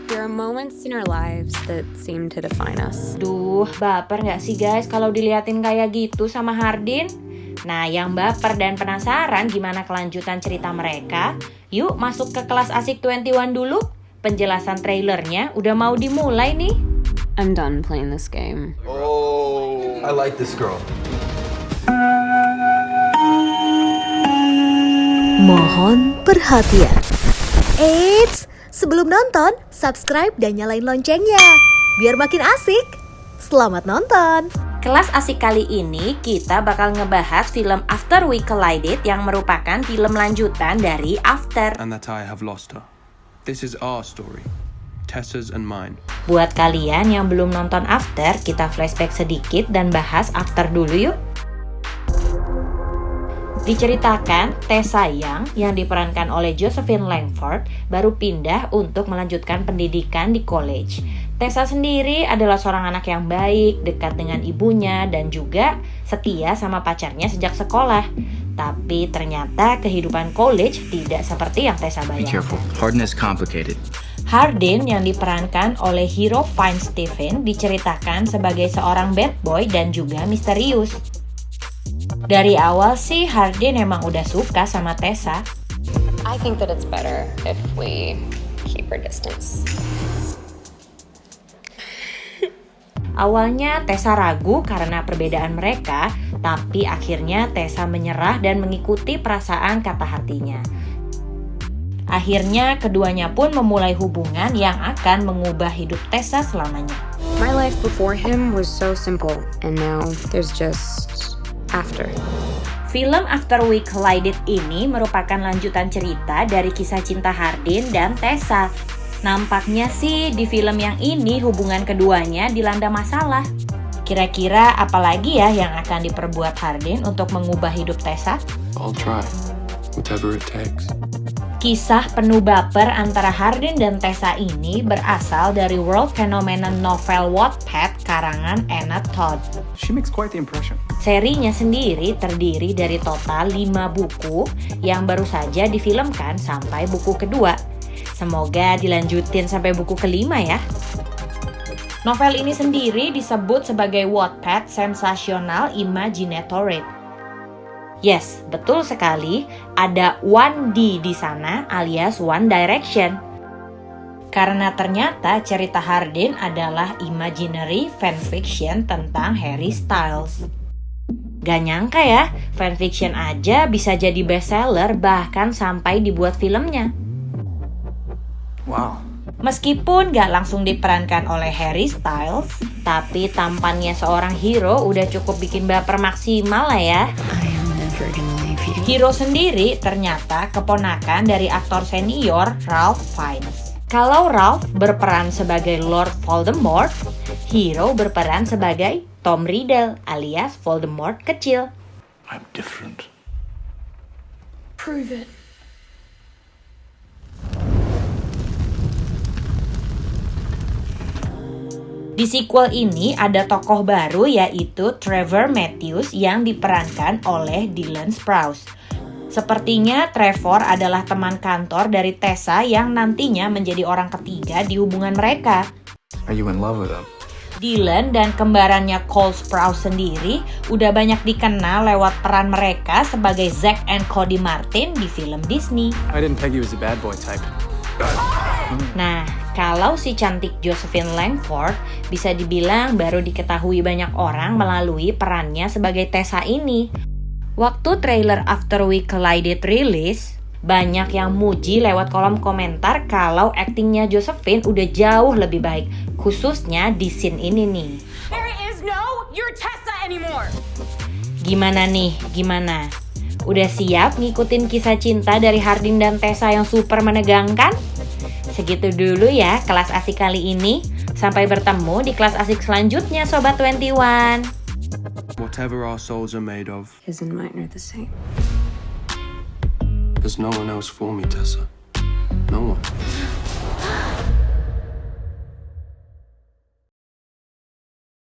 There are moments in our lives that seem to define us. Duh, baper gak sih guys kalau diliatin kayak gitu sama Hardin? Nah, yang baper dan penasaran gimana kelanjutan cerita mereka, yuk masuk ke kelas asik 21 dulu. Penjelasan trailernya udah mau dimulai nih. I'm done playing this game. Oh, I like this girl. Mohon perhatian. Eits, sebelum nonton, subscribe dan nyalain loncengnya, biar makin asik. Selamat nonton. Kelas asik kali ini kita bakal ngebahas film After We Collided yang merupakan film lanjutan dari After. And that I have lost her. This is our story, Tessa's and mine. Buat kalian yang belum nonton After, kita flashback sedikit dan bahas After dulu yuk. Diceritakan, Tessa Young yang diperankan oleh Josephine Langford baru pindah untuk melanjutkan pendidikan di college. Tessa sendiri adalah seorang anak yang baik, dekat dengan ibunya, dan juga setia sama pacarnya sejak sekolah. Tapi ternyata kehidupan college tidak seperti yang Tessa Be bayangkan. careful. Hardin is complicated. Hardin yang diperankan oleh Hero Fine Stephen diceritakan sebagai seorang bad boy dan juga misterius. Dari awal sih Hardin emang udah suka sama Tessa. I think that it's better if we keep our distance. Awalnya Tessa ragu karena perbedaan mereka, tapi akhirnya Tessa menyerah dan mengikuti perasaan kata hatinya. Akhirnya keduanya pun memulai hubungan yang akan mengubah hidup Tessa selamanya. My life before him was so simple, and now there's just After. Film After We Collided ini merupakan lanjutan cerita dari kisah cinta Hardin dan Tessa. Nampaknya sih di film yang ini hubungan keduanya dilanda masalah. Kira-kira apalagi ya yang akan diperbuat Hardin untuk mengubah hidup Tessa? I'll try, whatever it takes. Kisah penuh baper antara Hardin dan Tessa ini berasal dari world phenomenon novel Wattpad karangan Anna Todd. She makes quite the impression. Serinya sendiri terdiri dari total 5 buku yang baru saja difilmkan sampai buku kedua. Semoga dilanjutin sampai buku kelima ya. Novel ini sendiri disebut sebagai Wattpad Sensational Imaginatory. Yes, betul sekali, ada 1D di sana alias One Direction. Karena ternyata cerita Hardin adalah imaginary fanfiction tentang Harry Styles. Gak nyangka ya, fanfiction aja bisa jadi bestseller bahkan sampai dibuat filmnya. Wow. Meskipun gak langsung diperankan oleh Harry Styles, tapi tampannya seorang hero udah cukup bikin baper maksimal lah ya. Hero sendiri ternyata keponakan dari aktor senior Ralph Fiennes. Kalau Ralph berperan sebagai Lord Voldemort, Hero berperan sebagai Tom Riddle alias Voldemort kecil. I'm different. Prove it. Di sequel ini ada tokoh baru yaitu Trevor Matthews yang diperankan oleh Dylan Sprouse. Sepertinya Trevor adalah teman kantor dari Tessa yang nantinya menjadi orang ketiga di hubungan mereka. Are you in love with him? Dylan dan kembarannya Cole Sprouse sendiri udah banyak dikenal lewat peran mereka sebagai Zack and Cody Martin di film Disney. I didn't peg you as a bad boy type. Nah, kalau si cantik Josephine Langford bisa dibilang baru diketahui banyak orang melalui perannya sebagai Tessa ini. Waktu trailer After We Collided rilis, banyak yang muji lewat kolom komentar kalau aktingnya Josephine udah jauh lebih baik, khususnya di scene ini nih. There is no you're Tessa anymore. Gimana nih? Gimana? Udah siap ngikutin kisah cinta dari Hardin dan Tessa yang super menegangkan? Segitu dulu ya kelas asik kali ini. Sampai bertemu di kelas asik selanjutnya Sobat 21. Whatever our souls are made of, His and mine are the same. there's no one else for me, Tessa. No one.